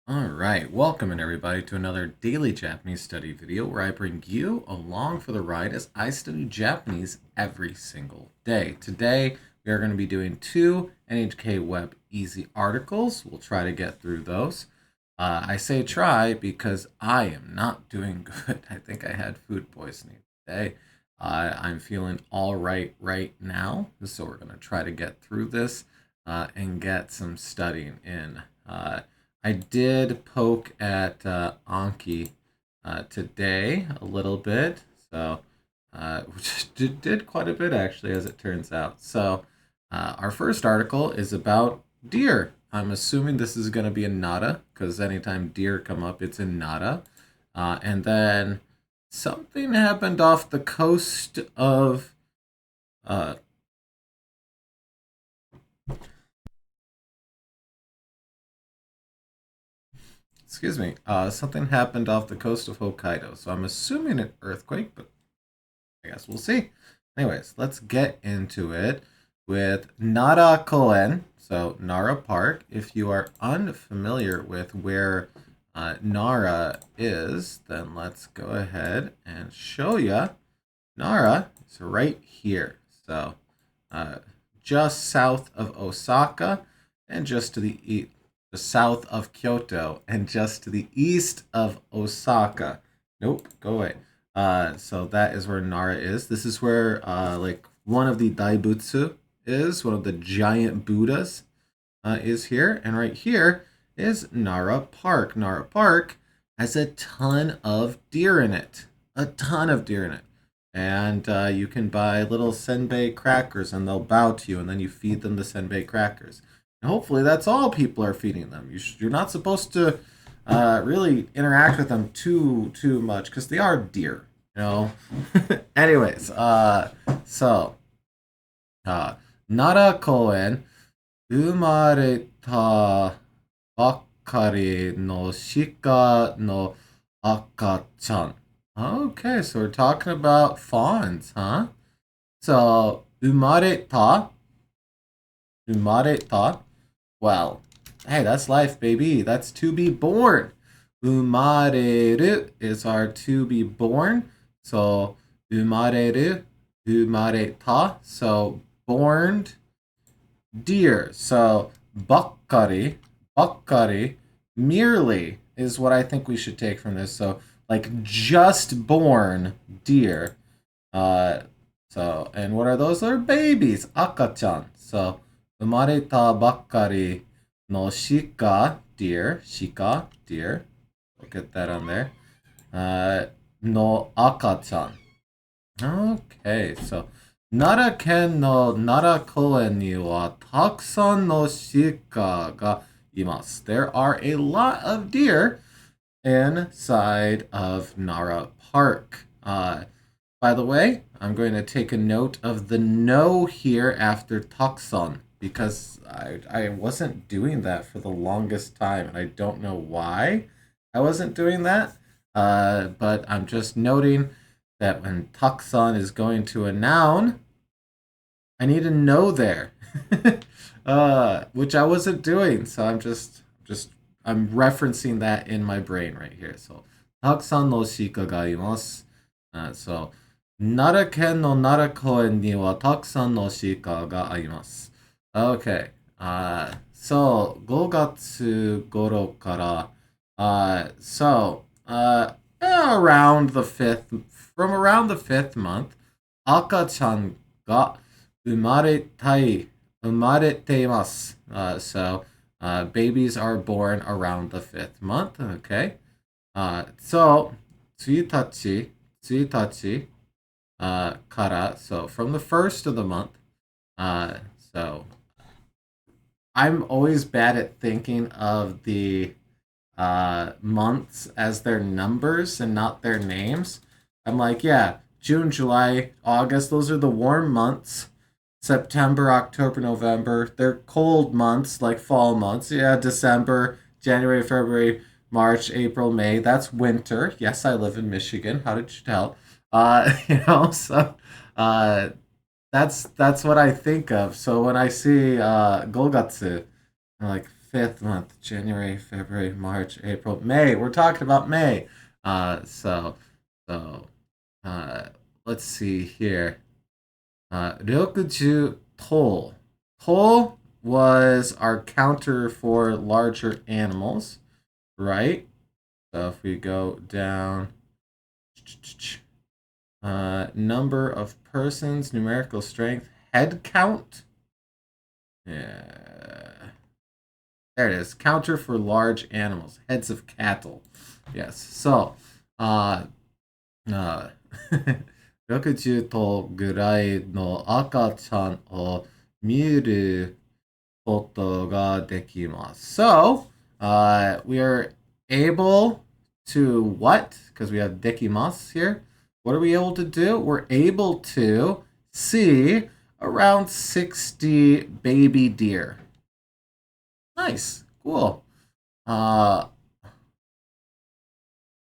Alright, welcome in everybody to another daily Japanese study video where I bring you along for the ride as I study Japanese every single day. Today, we are going to be doing two NHK Web Easy articles. We'll try to get through those. I say try because I am not doing good. I think I had food poisoning today. I'm feeling all right now, so we're going to try to get through this and get some studying in. I did poke at Anki today a little bit, so which did quite a bit actually, as it turns out. So our first article is about deer. I'm assuming this is going to be in Nara because anytime deer come up, it's in Nara. And then something happened off the coast of uh, excuse me, something happened off the coast of Hokkaido. So I'm assuming an earthquake, but I guess we'll see. Anyways, let's get into it with Nara Koen, so Nara Park. If you are unfamiliar with where Nara is, then let's go ahead and show you. Nara is right here. So uh, just south of Osaka and just to the south of Kyoto and just to the east of Osaka. Nope, go away. So that is where Nara is. This is where like one of the Daibutsu is, one of the giant Buddhas is here, and right here is Nara Park. Nara Park has a ton of deer in it, a ton of deer in it, and you can buy little senbei crackers, and they'll bow to you, and then you feed them the senbei crackers. And hopefully, that's all people are feeding them. You're not supposed to really interact with them too much because they are deer, you know. Anyways, so Nara Koen 生まれたばっかりの鹿の赤ちゃん. Okay, so we're talking about fawns, huh? So, 生まれた, 生まれた. Well, hey, that's life, baby. That's to be born. 生まれる is our to be born. So, 生まれる, 生まれた. So, born deer. So, bakkari, merely is what I think we should take from this. So, like just born deer. Uh, and what are those? They're babies, akachan. So, 生まれたばっかりの鹿 deer, shika, deer. We'll get that on there. No akachan. Okay, so 奈良県の奈良公園にはたくさんの鹿がいます. There are a lot of deer inside of Nara Park. By the way, I'm going to take a note of the no here after taksan because I wasn't doing that for the longest time, and I don't know why I wasn't doing that. But I'm just noting that when taksan is going to a noun, I need a no there, which I wasn't doing. So I'm referencing that in my brain right here. So たくさんの鹿がいます。So 奈良県の奈良公園にはたくさんの鹿がいます。Okay. So 5月頃から around the from around the fifth month, 赤ちゃんが生まれたい、生まれています。So, babies are born around the fifth month, okay? So, 1日, kara, so from the first of the month, so I'm always bad at thinking of the months as their numbers and not their names. I'm like, yeah, June, July, August, those are the warm months. September, October, November, they're cold months, like fall months. Yeah, December, January, February, March, April, May, that's winter. Yes, I live in Michigan. How did you tell? So uh, that's what I think of. So when I see Golgatsu, I'm like fifth month, January, February, March, April, May. We're talking about May. So uh, let's see here. 60 toll. Toll was our counter for larger animals, right? So if we go down, number of persons, numerical strength, head count. Yeah. There it is. Counter for large animals, heads of cattle. Yes. So,60頭ぐらいの赤ちゃんを見ることができます。So, we are able to what? Because we have dekimasu here. What are we able to do? We're able to see around 60 baby deer. Nice. Cool.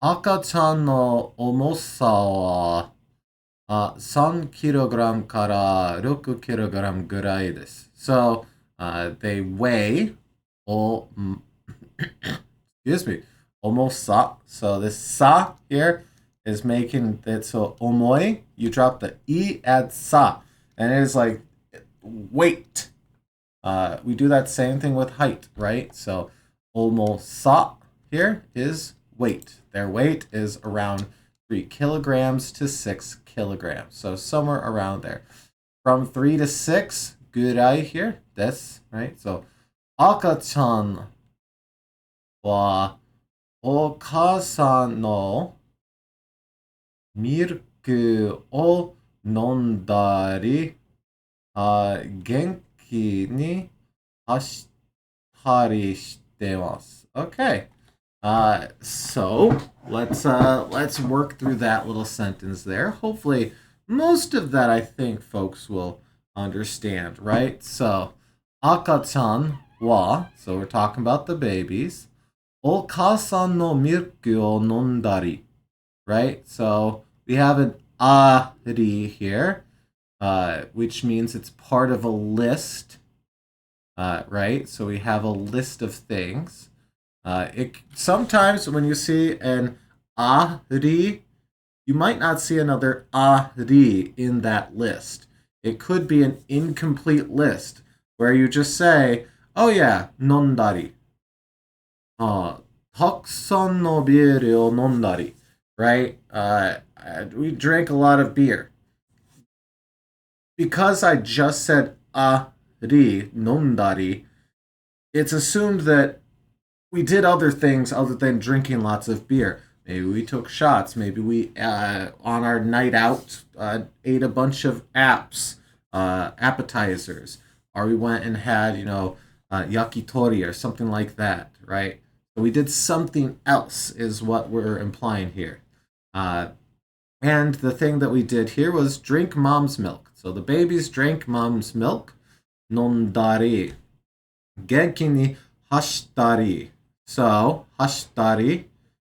赤ちゃんの重さは3kg から 6kg ぐらいです。So, they weigh, oh, excuse me, 重さ. So this sa here is making it so omoi. You drop the e, add sa, and it is like weight. We do that same thing with height, right? So omosa here is weight. Their weight is around 3 kilograms to 6 kilograms. So somewhere around there. From 3 to 6, gurai here, this, right? So Aka-chan wa okasan no milk o nondari genki ni hashitari shitemasu. Okay. So let's work through that little sentence there. Hopefully, most of that I think folks will understand, right? So, akachan wa, so we're talking about the babies. Okasan no milku o nondari, right? So we have an ari here, which means it's part of a list, right? So we have a list of things. Sometimes when you see an ari, you might not see another ari in that list. It could be an incomplete list where you just say, oh yeah, nondari. Takusan no biru o nondari, right? We drank a lot of beer. Because I just said ari, nondari, it's assumed that we did other things other than drinking lots of beer. Maybe we took shots. Maybe we, on our night out, ate a bunch of appetizers. Or we went and had, yakitori or something like that, right? So we did something else, is what we're implying here. And the thing that we did here was drink mom's milk. So the babies drank mom's milk. Nondari. Genki ni hashitari. So, hashitari,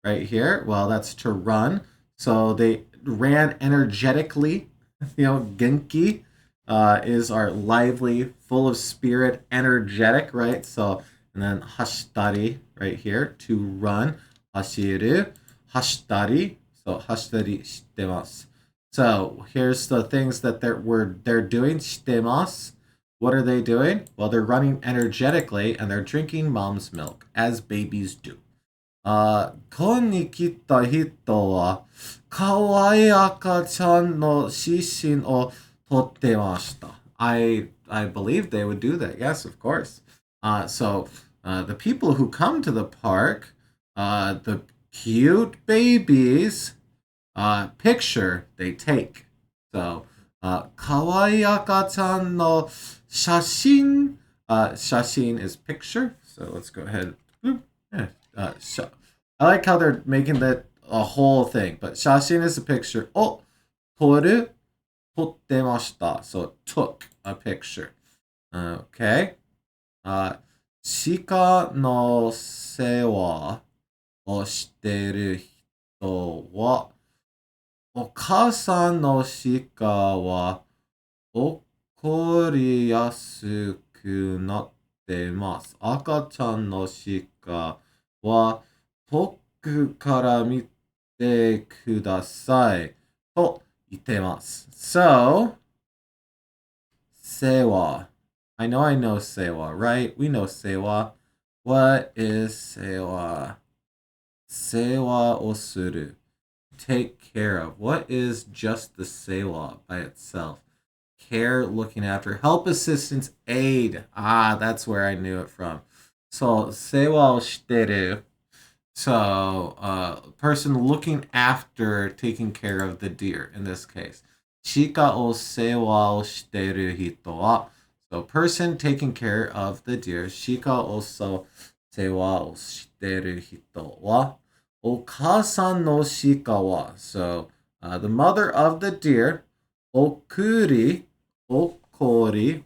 right here, well, that's to run. So they ran energetically. Genki is our lively, full of spirit, energetic, right? So, and then hashitari, right here, to run. Hashiru, hashitari. So, hashitari shitemasu. So, here's the things that they're doing. Shitemasu. What are they doing? Well, they're running energetically and they're drinking mom's milk, as babies do. こに来た人は、かわいい赤ちゃんの写真を撮ってました。I believe they would do that. Yes, of course. So the people who come to the park, the cute babies, picture they take. So, かわいい赤ちゃんの写真. Shashin is picture. So let's go ahead. Yeah. I like how they're making that a whole thing. But shashin is a picture. Oh, toru, tottemashita. So took a picture. Okay. Shika no sewa o shiteru hito wa お母さんの鹿は怒りやすくなってます。赤ちゃんの鹿は遠くから見てください。と言ってます。So, sewa. I know sewa, right? We know sewa. What is sewa? Sewa o suru. Take care of. What is just the sewa by itself? Care, looking after, help, assistance, aid. Ah, that's where I knew it from. So, sewa o shiteru. So, person looking after, taking care of the deer in this case. Shika o sewa o shiteru hito wa. So, person taking care of the deer. Shika o sewa o shiteru hito wa. Okasan no shika wa. So, the mother of the deer. Okuri. Okori.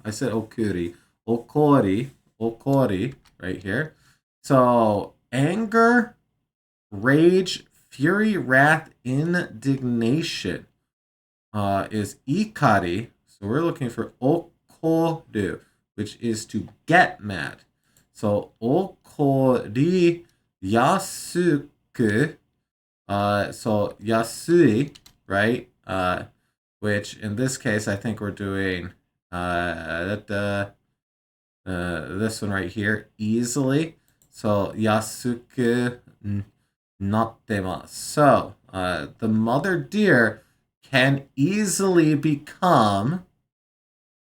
I said okuri. Okori, right here. So, anger, rage, fury, wrath, indignation is ikari. So we're looking for okoru, which is to get mad. So okori yasuku. So yasui, right? Which in this case I think we're doing this one right here easily. So yasuku nattemasu. So the mother deer can easily become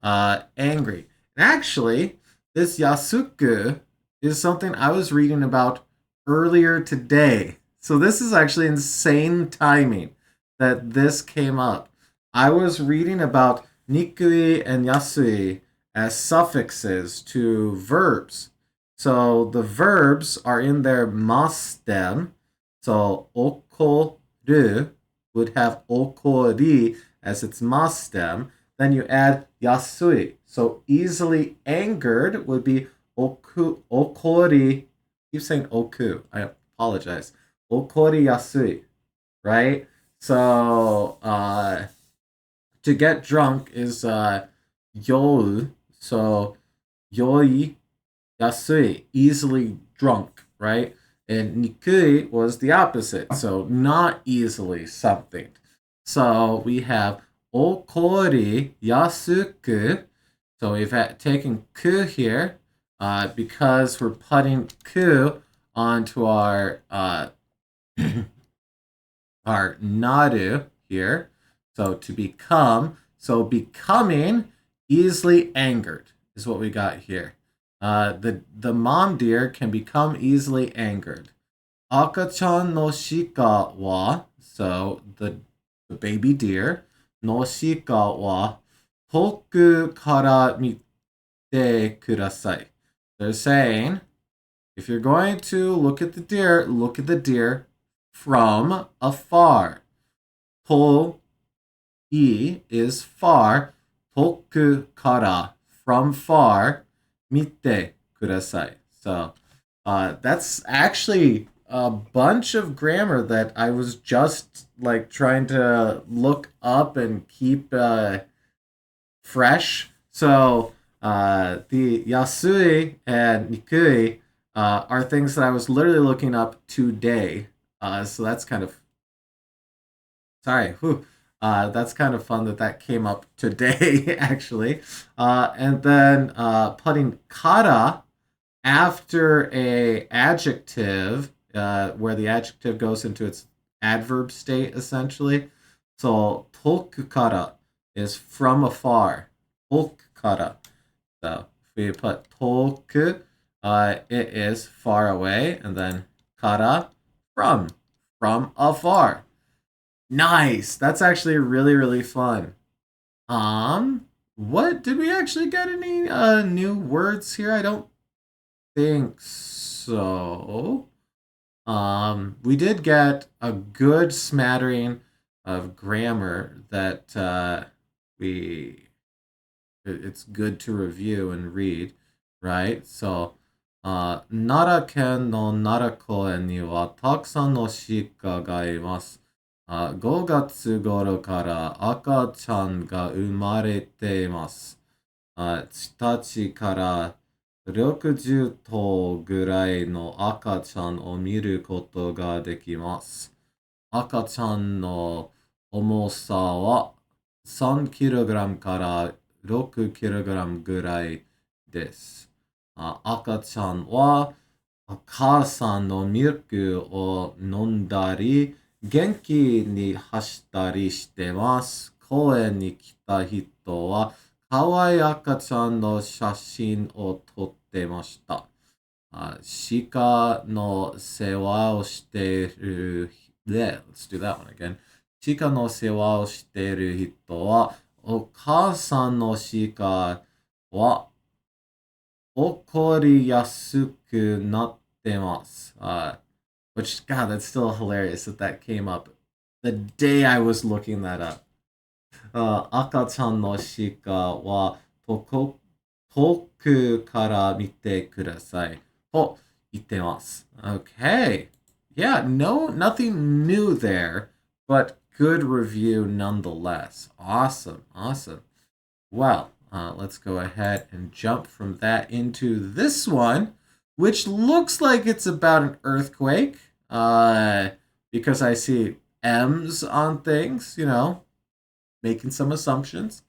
angry. And actually, this yasuku is something I was reading about earlier today. So this is actually insane timing that this came up. I was reading about nikui and yasui as suffixes to verbs. So the verbs are in their mas stem. So okoru would have okori as its mas stem. Then you add yasui. So easily angered would be okori. I keep saying oku. I apologize. Okori yasui, right? So to get drunk is you. So yoi yasui, easily drunk, right? And nikui was the opposite, so not easily something. So we have okori yasuku. So we've taken ku here because we're putting ku onto our our naru here. So to become, so becoming easily angered is what we got here. The mom deer can become easily angered. Akachan no shika wa, so the baby deer, no shika wa toku kara mite kudasai. They're saying, if you're going to look at the deer from afar. To is far. Toku kara, from far. Mite kudasai. So that's actually a bunch of grammar that I was just like trying to look up and keep fresh. So the yasui and nikui are things that I was literally looking up today. So that's kind of sorry. Whew. That's kind of fun that came up today, actually. And then putting kara after a adjective, where the adjective goes into its adverb state, essentially. So toku kara is from afar. Toku kara. So if we put toku, it is far away, and then kara, from afar. Nice. That's actually really, really fun. What did we actually get any new words here? I don't think so. We did get a good smattering of grammar that it's good to review and read, right? So, Nara-ken no Nara-koen ni wa takusan no shika ga imasu. 5月頃から赤ちゃんが生まれています。1日から60頭ぐらいの赤ちゃんを見ることができます。赤ちゃんの重さは 3kg から 6kg ぐらいです。赤ちゃんは母さんのミルクを飲んだり、元気に走ったりしてます。公園に来た人は、可愛い赤ちゃんの写真を撮ってました。鹿の世話をしている、let's do that one again. 鹿の世話をしている人は、お母さんの鹿は怒りやすくなってます。Which, God, that's still hilarious that that came up the day I was looking that up. 赤ちゃんの鹿は遠くから見てください。と言ってます。Okay. Yeah, no, nothing new there, but good review nonetheless. Awesome, awesome. Well, let's go ahead and jump from that into this one, which looks like it's about an earthquake. Because I see M's on things, making some assumptions.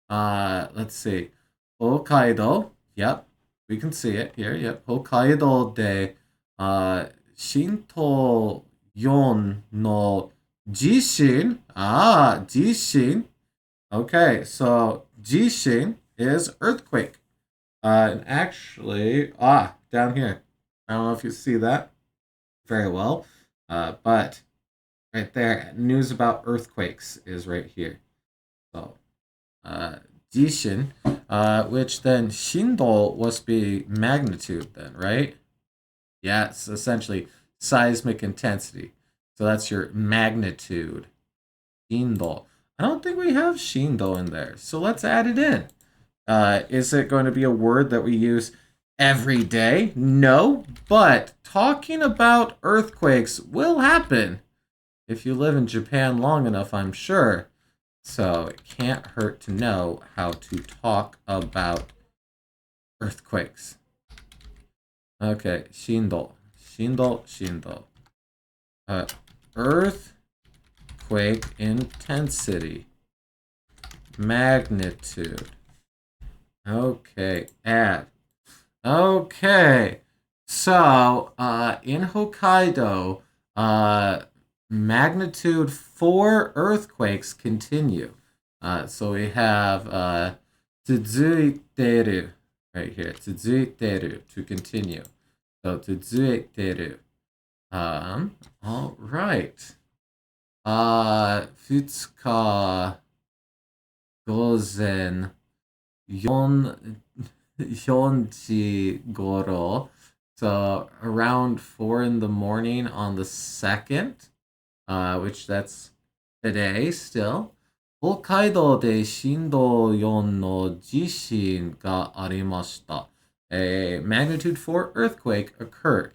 Let's see. Hokkaido. Yep, we can see it here. Yep, Hokkaido de Shinto Yon no Jishin. Jishin. Okay, so Jishin is earthquake. And actually, down here. I don't know if you see that very well, but right there, news about earthquakes is right here. So, Jishin, which then Shindo must be magnitude then, right? Yes, essentially seismic intensity. So that's your magnitude. Shindo. I don't think we have Shindo in there, so let's add it in. Is it going to be a word that we use every day? No, but talking about earthquakes will happen if you live in Japan long enough, I'm sure. So it can't hurt to know how to talk about earthquakes. Okay, Shindo. Shindo, Shindo. Earthquake intensity. Magnitude. Okay, add. Okay, so in Hokkaido, magnitude 4 earthquakes continue. So we have tsuzuiteru right here. Tsuzuiteru to continue. So tsuzuiteru. All right. 2日午前4時頃. So around 4 in the morning on the 2nd, which that's today still. 北海道で震度4の地震がありました. A magnitude 4 earthquake occurred.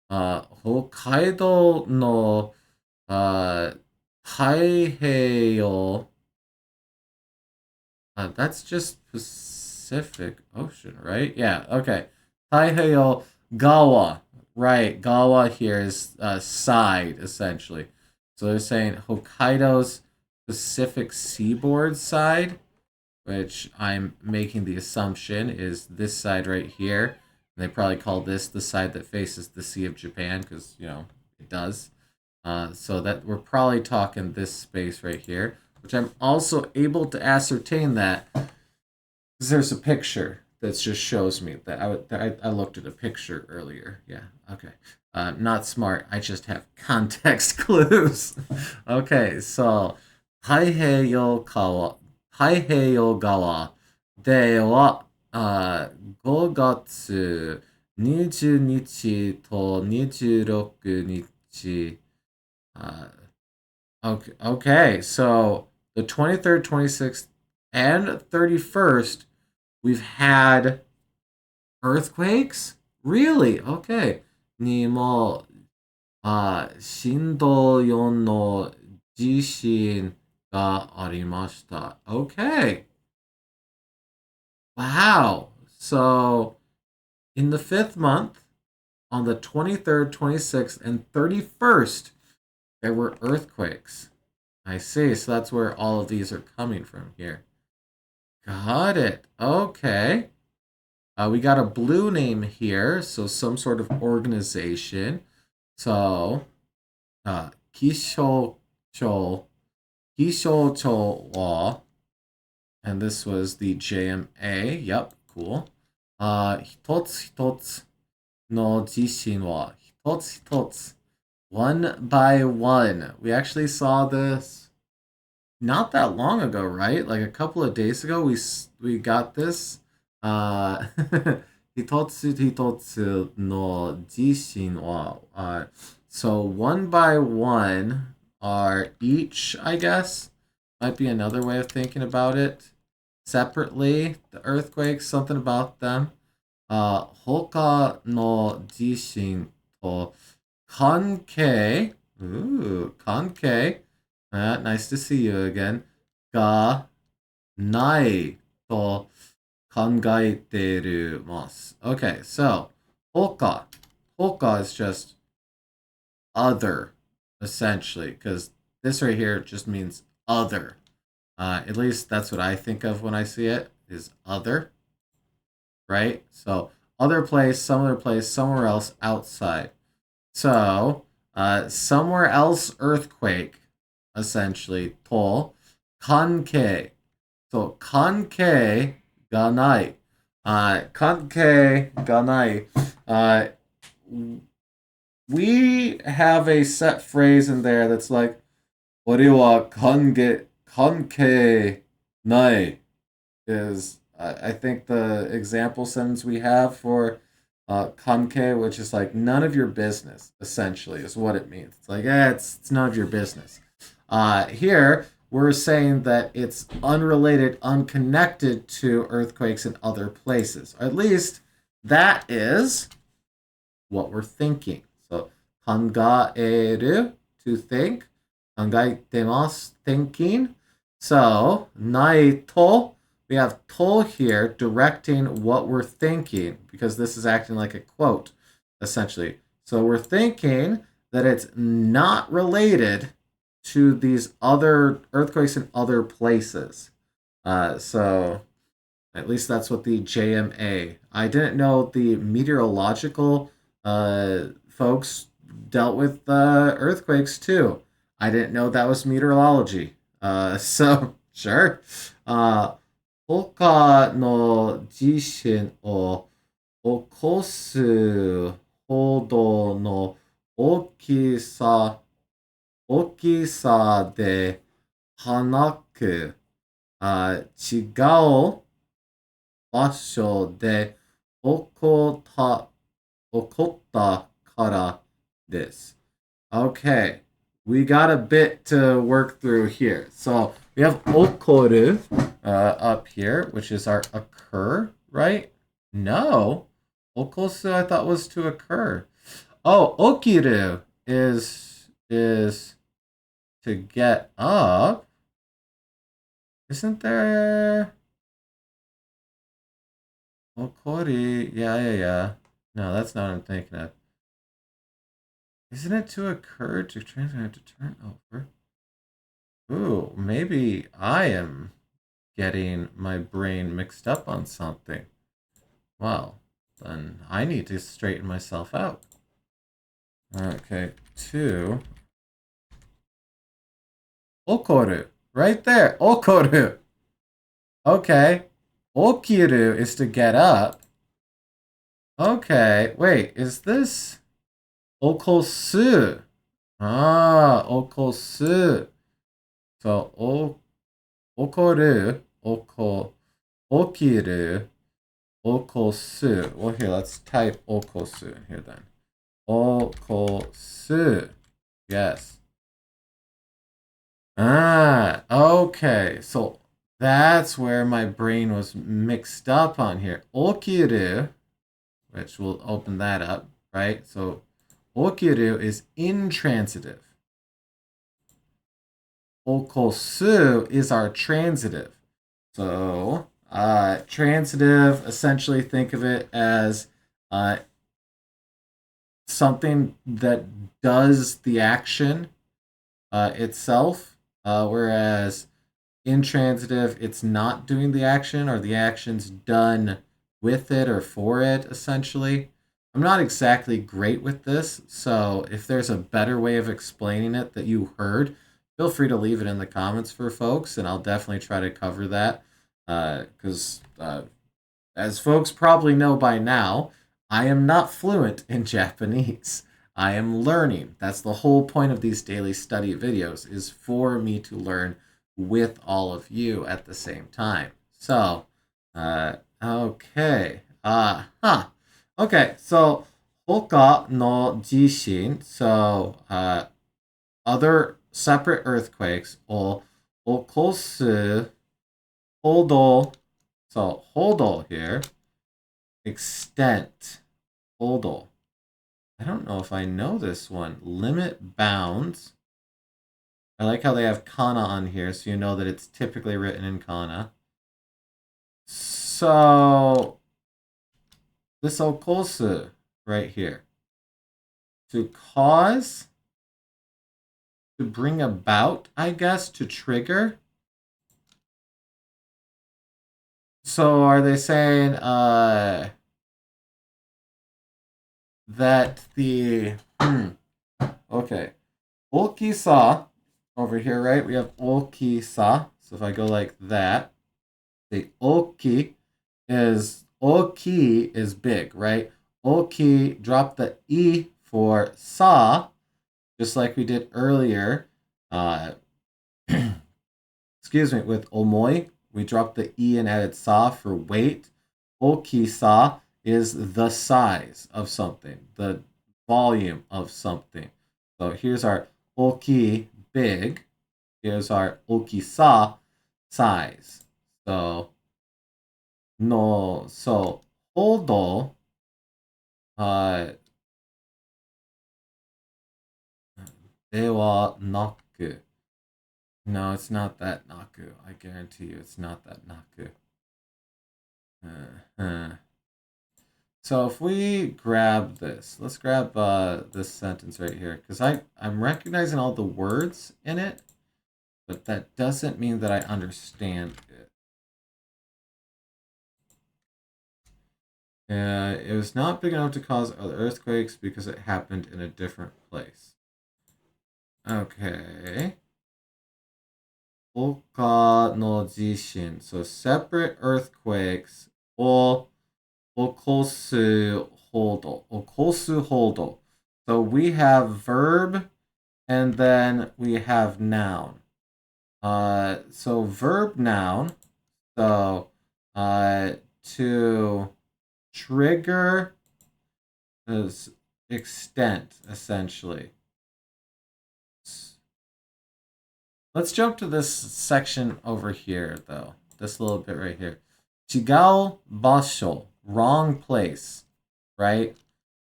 北海道の、太平洋 that's just Pacific Ocean, right? Yeah, okay. Taiheyo Gawa. Right, Gawa here is side, essentially. So they're saying Hokkaido's Pacific seaboard side, which I'm making the assumption is this side right here. And they probably call this the side that faces the Sea of Japan, because, it does. So that we're probably talking this space right here, which I'm also able to ascertain that because there's a picture that just shows me that I looked at a picture earlier. Yeah, okay. Not smart. I just have context clues. Okay, so 太平洋側では5月20日と26日 okay, so the 23rd, 26th, and 31st, we've had earthquakes? Really? Okay. にも、震度4の地震がありました. Okay. Wow. So in the 5th month, on the 23rd, 26th, and 31st, there were earthquakes. I see. So that's where all of these are coming from here. Got it. Okay. We got a blue name here, so some sort of organization. So, Kisho Cho, Kisho Cho Law, and this was the JMA. Yep, cool. Hitotsu hitotsu no jishin wa hitotsu hitotsu. One by one. We actually saw this not that long ago, right? Like a couple of days ago, we got this. Uh, hitotsu hitotsu no jishin wa. So one by one are each, I guess, might be another way of thinking about it. Separately, the earthquakes, something about them. Hoka no jishin to kankei. Ooh, kankei. Nice to see you again. Ga nai to kangaeteru masu. Okay, so hoka. Hoka is just other, essentially, because this right here just means other. At least that's what I think of when I see it, is other, right? So other place, some other place, somewhere else outside. So somewhere else earthquake, essentially, to kankei. So kankei ga nai. Kankei ga nai. We have a set phrase in there that's like, 俺は関係ない is, I think, the example sentence we have for kanke, which is like none of your business, essentially, is what it means. It's like, it's none of your business. Here, we're saying that it's unrelated, unconnected to earthquakes in other places. Or at least that is what we're thinking. So, kangaeru, to think. Kangaitemasu, thinking. So, nai to, we have to here directing what we're thinking because this is acting like a quote, essentially. So we're thinking that it's not related to these other earthquakes in other places. So at least that's what the JMA. I didn't know the meteorological folks dealt with earthquakes too. I didn't know that was meteorology. So sure. 他の地震を起こすほどの大きさではなく、違う場所で起こったからです。Okay, we got a bit to work through here. So we have okoru up here, which is our occur, right? No. Okosu I thought was to occur. Oh, okiru is to get up. Isn't there okori? Yeah. No, that's not what I'm thinking of. Isn't it to occur to transfer to turn over? Ooh, maybe I am getting my brain mixed up on something. Well, then I need to straighten myself out. Okay, two. Okoru. Right there. Okoru. Okay. Okiru is to get up. Okay. Wait, is this okosu? Ah, okosu. So, okoru, okiru, okosu. Well, here, let's type okosu in here then. Okosu. Yes. Okay. So that's where my brain was mixed up on here. Okiru, which will open that up, right? So okiru is intransitive. Okosu is our transitive. So Transitive, essentially think of it as uh, something that does the action itself, whereas intransitive, it's not doing the action or the action's done with it or for it, essentially. I'm not exactly great with this, so if there's a better way of explaining it that you heard, feel free to leave it in the comments for folks, and I'll definitely try to cover that. Because as folks probably know by now, I am not fluent in Japanese. I am learning. That's the whole point of these daily study videos, is for me to learn with all of you at the same time. So, okay. Okay, so, hoka no jishin, so, other separate earthquakes, o okosu hodo, so hodo here, extent, hodo. I don't know if I know this one. Limit bounds. I like how they have kana on here, so you know that it's typically written in kana. So, this okosu right here. To cause, to bring about, I guess, to trigger. So are they saying that the okay, okisa over here, right? We have okisa. So if I go like that, the oki is big, right? Oki, drop the e for sa, just like we did earlier. Excuse me, with omoi, we dropped the e and added sa for weight. Okisa is the size of something, the volume of something. So here's our oki, big. Here's our okisa, size. So, no, so, hodo, de wa naku. No, it's not that naku. I guarantee you it's not that naku. So if we grab this, let's grab this sentence right here, because I'm recognizing all the words in it, but that doesn't mean that I understand it. It was not big enough to cause other earthquakes because it happened in a different place. Okay. Oka no jishin. So separate earthquakes. O okosu hodo. Okosu hodo. So we have verb and then we have noun. So verb noun. So to trigger is extent, essentially. Let's jump to this section over here, though. This little bit right here. Chigao basho, wrong place, right?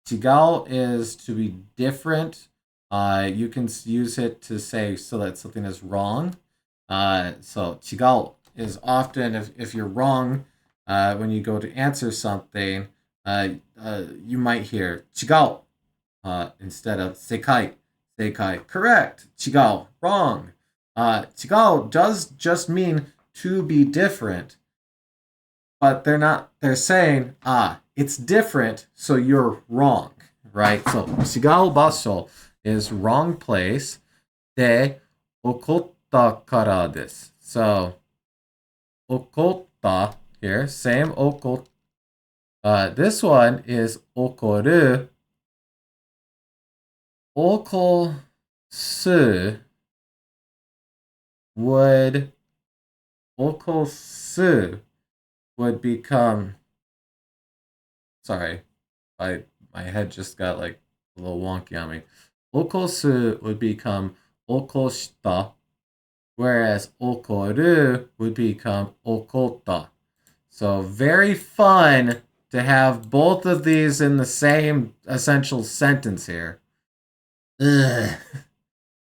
Chigao is to be different. You can use it to say so that something is wrong. So chigao is often if you're wrong when you go to answer something, you might hear chigao instead of sekai. Sekai, correct. Chigao, wrong. Chigao does just mean to be different, but they're saying, it's different, so you're wrong, right? So, chigao basho is wrong place. De, okotta kara desu. So, okotta here, same okotta. This one is okoru. Okosu would okosu would become, sorry, my head just got like a little wonky on me. Okosu would become okoshita, whereas okoru would become okota. So very fun to have both of these in the same essential sentence here. Ugh.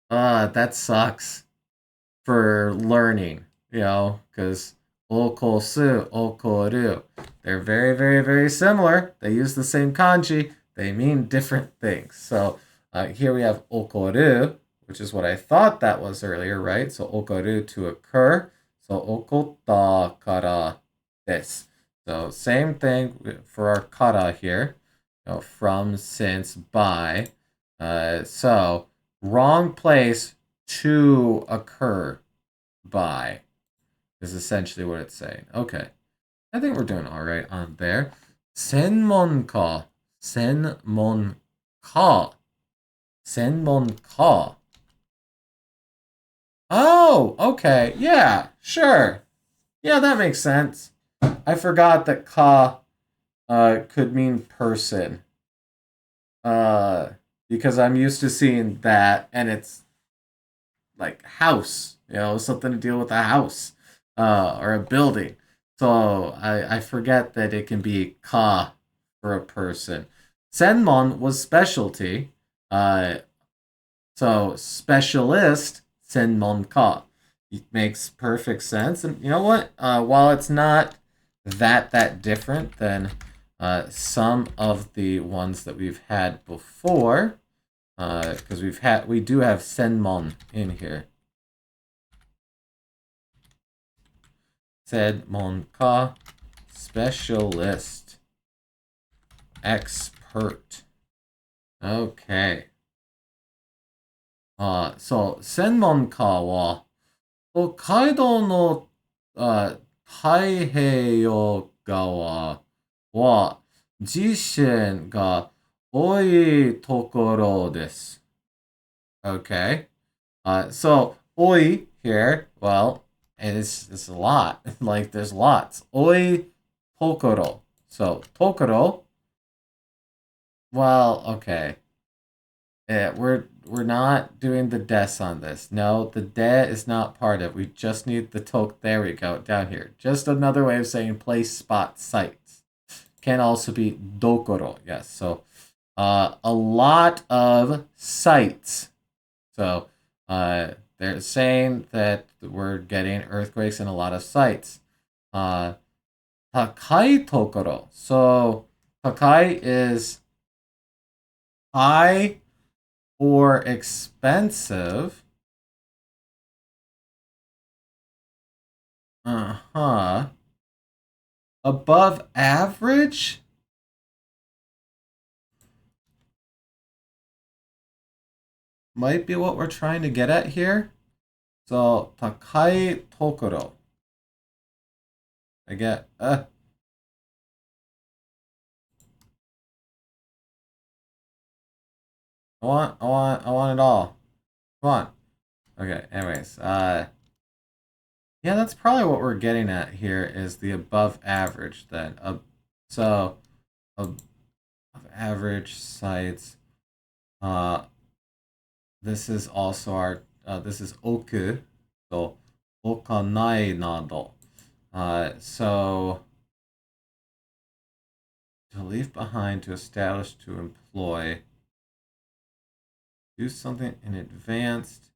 That sucks for learning, because okosu, okoru. They're very, very, very similar. They use the same kanji. They mean different things. So here we have okoru, which is what I thought that was earlier, right? So okoru, to occur. So okotta kara desu. So same thing for our kara here. From, since, by. So wrong place to occur by is essentially what it's saying. Okay. I think we're doing all right on there. Senmonka. Senmonka. Senmonka. Oh, okay. Yeah, sure. Yeah, that makes sense. I forgot that ka could mean person. Because I'm used to seeing that, and it's like house, something to deal with a house, or a building. So I forget that it can be ka for a person. Senmon was specialty. Uh, so specialist, senmon ka. It makes perfect sense. And you know what? While it's not that different than some of the ones that we've had before, because we do have senmon in here. Senmon ka, specialist, expert. Okay. So 専門家は北海道の太平洋側は地震が多いところです。Okay. So 多い here, well, it's a lot. Like there's lots. 多いところ. So ところ. Well, okay. Yeah, we're not doing the des on this. No, the de is not part of it. We just need the tok. There we go, down here. Just another way of saying place, spot, sites. Can also be dokoro. Yes, so a lot of sites. So they're saying that we're getting earthquakes in a lot of sites. Takai tokoro. So takai is high or expensive. Uh-huh. Above average? Might be what we're trying to get at here. So, takai tokoro. I get, I want it all. Come on. Okay, anyways, yeah, that's probably what we're getting at here is the above average then. So, above average sites. This is also our, this is oku. So, okanai nado. So, to leave behind, to establish, to employ. Do something in advanced.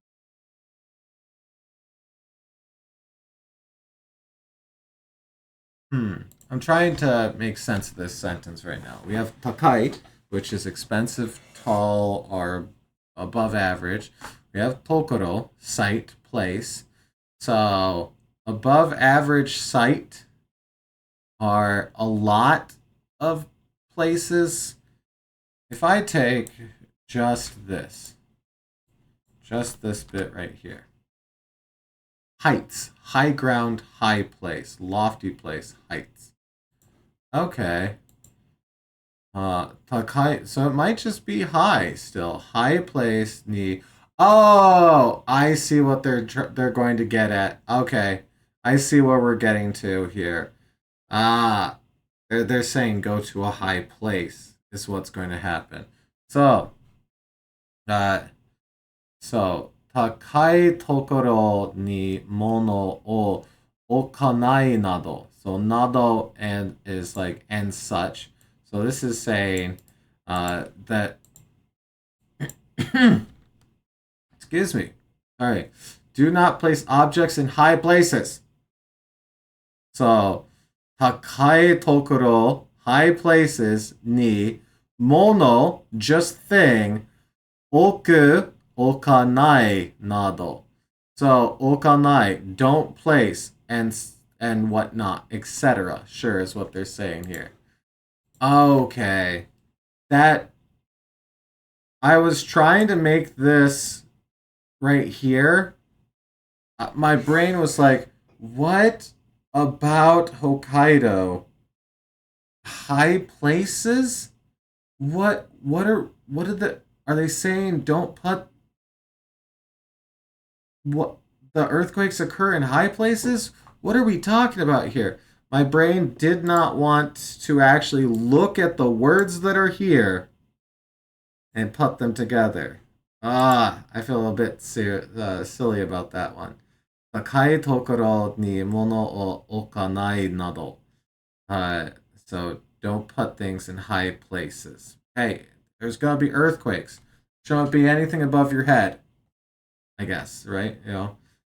I'm trying to make sense of this sentence right now. We have takai, which is expensive, tall, or above average. We have tokoro, site, place. So above average site are a lot of places. If I take just this bit right here. Heights, high ground, high place, lofty place, heights. Okay. Takai, so it might just be high still. High place ni. Oh, I see what they're going to get at. Okay, I see where we're getting to here. Ah, they're saying go to a high place is what's going to happen. So, takai tokoro ni mono o okanai nado. So nado and is like and such. So this is saying that excuse me. All right. Do not place objects in high places. So, 高いところ, high places, ni, mono, just thing, oku, okanai, nado. So, okanai, don't place, and whatnot, etc. Sure is what they're saying here. Okay. That, I was trying to make this right here. My brain was like, what about Hokkaido? High places? Are they saying don't put what the earthquakes occur in high places? What are we talking about here? My brain did not want to actually look at the words that are here and put them together. I feel a bit silly about that one. 高いところに物を置かないなど. So don't put things in high places. Hey, there's gonna be earthquakes. Shouldn't be anything above your head, I guess, right?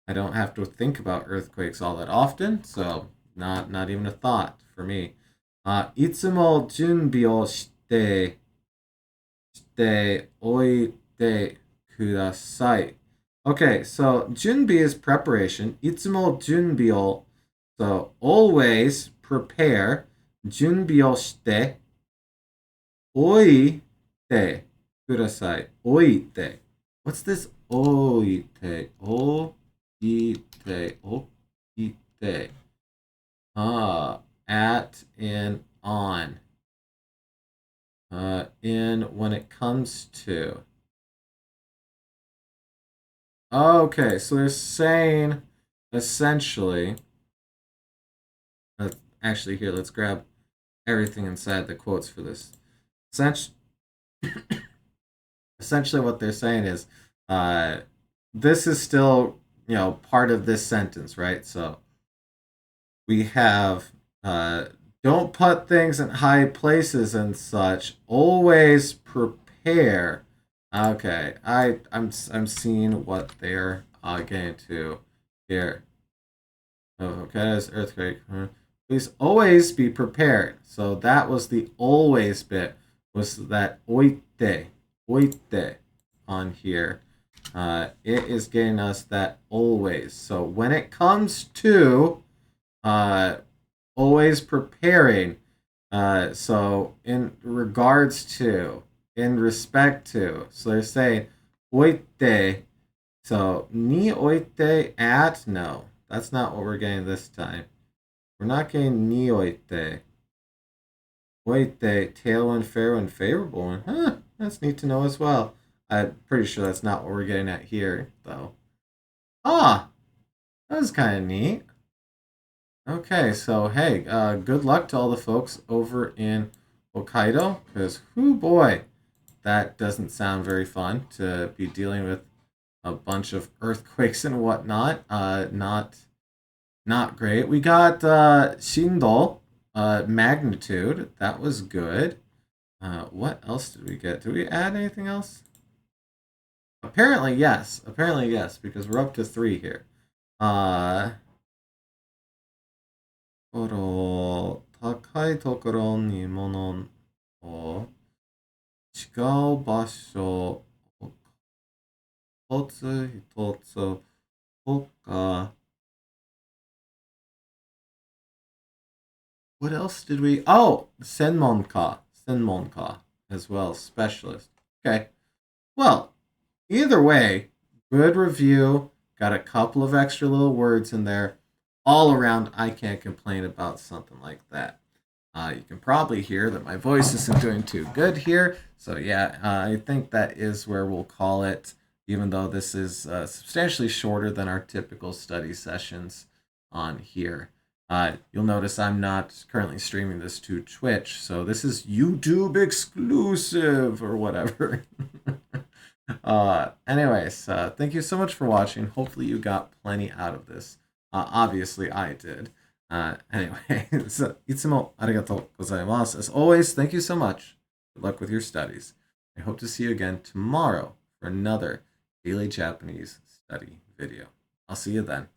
I don't have to think about earthquakes all that often, so not even a thought for me. いつも準備をしておいてください. Okay, so 準備 is preparation. いつも準備を, so always prepare. 準備をしておいてください. おいて. What's this おいて? おいて. おいて. At and on. In when it comes to. Okay, so they're saying essentially. Actually, here, let's grab everything inside the quotes for this. Essentially, what they're saying is, this is still, part of this sentence, right? So we have, don't put things in high places and such. Always prepare. Okay, I'm seeing what they're getting to here. Okay, this earthquake. Please always be prepared. So that was the always bit. Was that oite on here? It is getting us that always. So when it comes to always preparing, so in regards to, in respect to, so they're saying oite. So ni oite at, no, that's not what we're getting this time. We're not getting ni oite. Oite, tailwind, fair one, favorable one. Huh, that's neat to know as well. I'm pretty sure that's not what we're getting at here, though. That was kind of neat. Okay, so hey, good luck to all the folks over in Hokkaido, because, whoo boy, that doesn't sound very fun to be dealing with a bunch of earthquakes and whatnot. Not great. We got Shindo, magnitude. That was good. What else did we get? Did we add anything else? Apparently yes, because we're up to 3 here. 高いところに物を違う場所一つ一つ他. What else did we? Oh, senmonka as well, specialist. Okay. Well, either way, good review. Got a couple of extra little words in there. All around, I can't complain about something like that. You can probably hear that my voice isn't doing too good here. So yeah, I think that is where we'll call it, even though this is substantially shorter than our typical study sessions on here. You'll notice I'm not currently streaming this to Twitch, so this is YouTube exclusive or whatever. Anyways, thank you so much for watching. Hopefully you got plenty out of this. Obviously I did. Anyway, so いつもありがとうございます. As always, thank you so much. Good luck with your studies. I hope to see you again tomorrow for another Daily Japanese Study video. I'll see you then.